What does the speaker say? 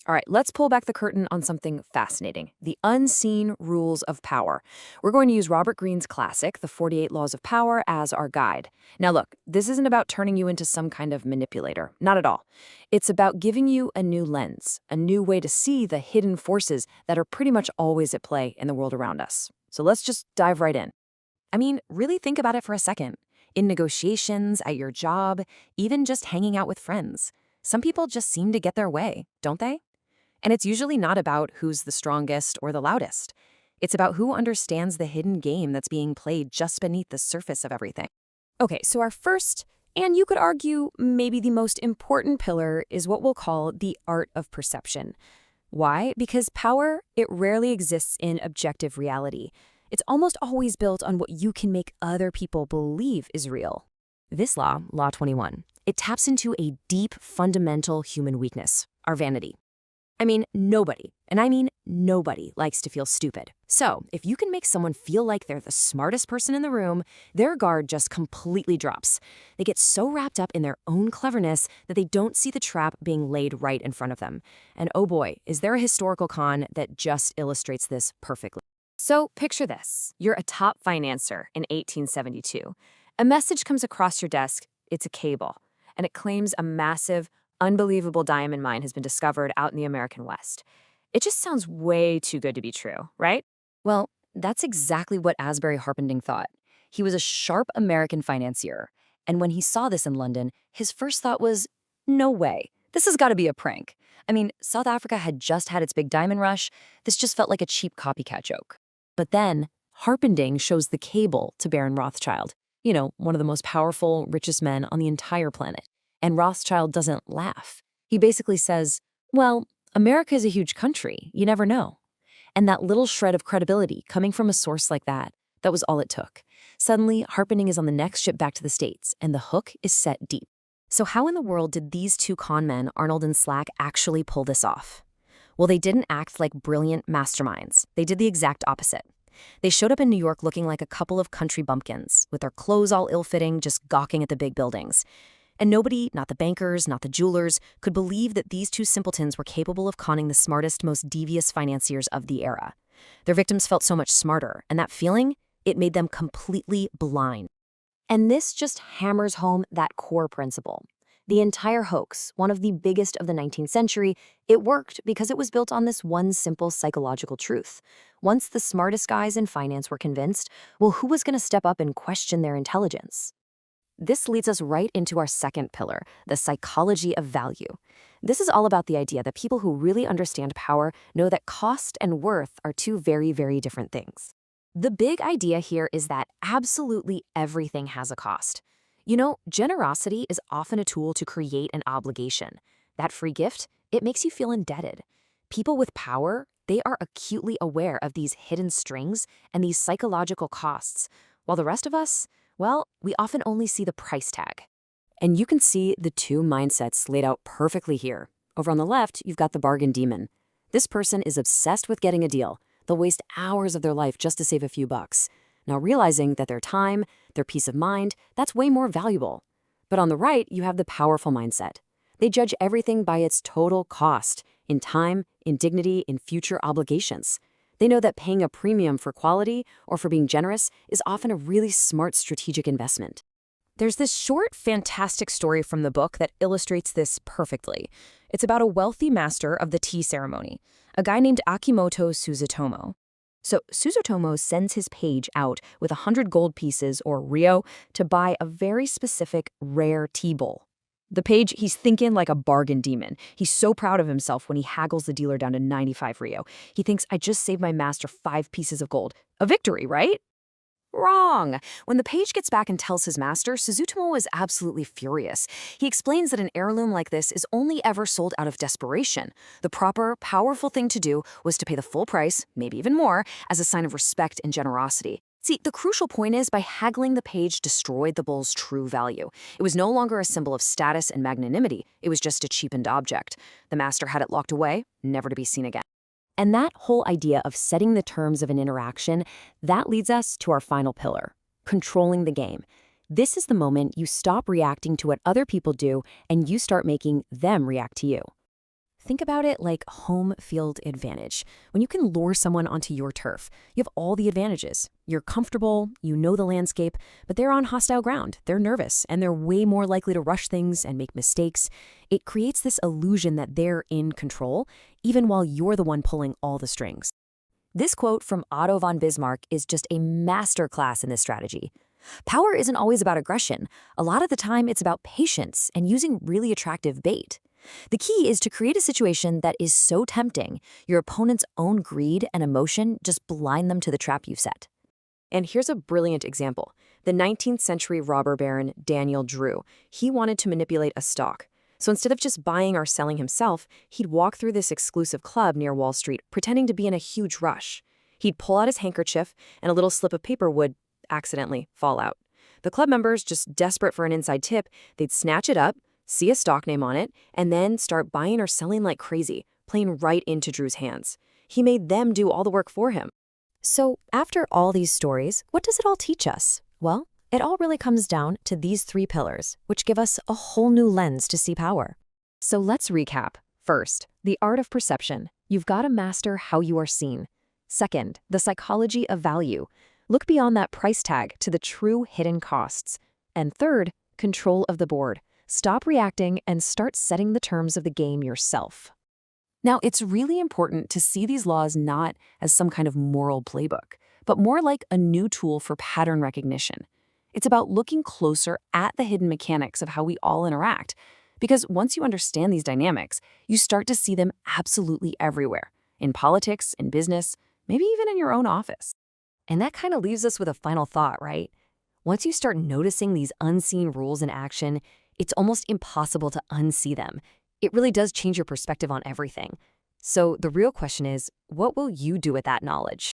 All right, let's pull back the curtain on something fascinating: the unseen rules of power. We're going to use Robert Greene's classic, The 48 Laws of Power, as our guide. Now, look, this isn't about turning you into some kind of manipulator, not at all. It's about giving you a new lens, a new way to see the hidden forces that are pretty much always at play in the world around us. So let's just dive right in. I mean, really think about it for a second. In negotiations, at your job, even just hanging out with friends, some people just seem to get their way, don't they? And it's usually not about who's the strongest or the loudest. It's about who understands the hidden game that's being played just beneath the surface of everything. Okay, so our first, and you could argue maybe the most important pillar, is what we'll call the art of perception. Why? Because power, it rarely exists in objective reality. It's almost always built on what you can make other people believe is real. This law, Law 21, it taps into a deep, fundamental human weakness, our vanity. I mean, nobody, and I mean nobody, likes to feel stupid. So, if you can make someone feel like they're the smartest person in the room, their guard just completely drops. They get so wrapped up in their own cleverness that they don't see the trap being laid right in front of them. And oh boy, is there a historical con that just illustrates this perfectly. So, picture this. You're a top financier in 1872. A message comes across your desk. It's a cable, and it claims a massive, unbelievable diamond mine has been discovered out in the American West. It just sounds way too good to be true, right? Well, that's exactly what Asbury Harpending thought. He was a sharp American financier, and when he saw this in London, his first thought was, no way. This has got to be a prank. I mean, South Africa had just had its big diamond rush. This just felt like a cheap copycat joke. But then, Harpending shows the cable to Baron Rothschild, one of the most powerful, richest men on the entire planet. And Rothschild doesn't laugh. He basically says, well, America is a huge country. You never know. And that little shred of credibility coming from a source like that, that was all it took. Suddenly, Harpending is on the next ship back to the States, and the hook is set deep. So how in the world did these two con men, Arnold and Slack, actually pull this off? Well, they didn't act like brilliant masterminds. They did the exact opposite. They showed up in New York looking like a couple of country bumpkins, with their clothes all ill-fitting, just gawking at the big buildings. And nobody, not the bankers, not the jewelers, could believe that these two simpletons were capable of conning the smartest, most devious financiers of the era. Their victims felt so much smarter, and that feeling, it made them completely blind. And this just hammers home that core principle. The entire hoax, one of the biggest of the 19th century, it worked because it was built on this one simple psychological truth. Once the smartest guys in finance were convinced, well, who was going to step up and question their intelligence? This leads us right into our second pillar, the psychology of value. This is all about the idea that people who really understand power know that cost and worth are two very, very different things. The big idea here is that absolutely everything has a cost. Generosity is often a tool to create an obligation. That free gift, it makes you feel indebted. People with power, they are acutely aware of these hidden strings and these psychological costs, while the rest of us, well, we often only see the price tag. And you can see the two mindsets laid out perfectly here. Over on the left, you've got the bargain demon. This person is obsessed with getting a deal. They'll waste hours of their life just to save a few bucks. Now realizing that their time, their peace of mind, that's way more valuable. But on the right, you have the powerful mindset. They judge everything by its total cost, in time, in dignity, in future obligations. They know that paying a premium for quality or for being generous is often a really smart strategic investment. There's this short, fantastic story from the book that illustrates this perfectly. It's about a wealthy master of the tea ceremony, a guy named Akimoto Suzutomo. So Suzutomo sends his page out with 100 gold pieces, or ryo, to buy a very specific, rare tea bowl. The page, he's thinking like a bargain demon. He's so proud of himself when he haggles the dealer down to 95 ryo. He thinks, I just saved my master 5 pieces of gold. A victory, right? Wrong. When the page gets back and tells his master, Suzutomo is absolutely furious. He explains that an heirloom like this is only ever sold out of desperation. The proper, powerful thing to do was to pay the full price, maybe even more, as a sign of respect and generosity. See, the crucial point is, by haggling, the page destroyed the bull's true value. It was no longer a symbol of status and magnanimity. It was just a cheapened object. The master had it locked away, never to be seen again. And that whole idea of setting the terms of an interaction, that leads us to our final pillar, controlling the game. This is the moment you stop reacting to what other people do and you start making them react to you. Think about it like home field advantage. When you can lure someone onto your turf, you have all the advantages. You're comfortable, you know the landscape, but they're on hostile ground. They're nervous, and they're way more likely to rush things and make mistakes. It creates this illusion that they're in control, even while you're the one pulling all the strings. This quote from Otto von Bismarck is just a masterclass in this strategy. Power isn't always about aggression. A lot of the time, it's about patience and using really attractive bait. The key is to create a situation that is so tempting, your opponent's own greed and emotion just blind them to the trap you've set. And here's a brilliant example. The 19th century robber baron Daniel Drew, he wanted to manipulate a stock. So instead of just buying or selling himself, he'd walk through this exclusive club near Wall Street, pretending to be in a huge rush. He'd pull out his handkerchief, and a little slip of paper would accidentally fall out. The club members, just desperate for an inside tip, they'd snatch it up, see a stock name on it, and then start buying or selling like crazy, playing right into Drew's hands. He made them do all the work for him. So after all these stories, what does it all teach us? Well, it all really comes down to these 3 pillars, which give us a whole new lens to see power. So let's recap. First, the art of perception. You've got to master how you are seen. Second, the psychology of value. Look beyond that price tag to the true hidden costs. And third, control of the board. Stop reacting and start setting the terms of the game yourself. Now, it's really important to see these laws not as some kind of moral playbook, but more like a new tool for pattern recognition. It's about looking closer at the hidden mechanics of how we all interact, because once you understand these dynamics, you start to see them absolutely everywhere, in politics, in business, maybe even in your own office. And that kind of leaves us with a final thought, right? Once you start noticing these unseen rules in action, it's almost impossible to unsee them. It really does change your perspective on everything. So the real question is, what will you do with that knowledge?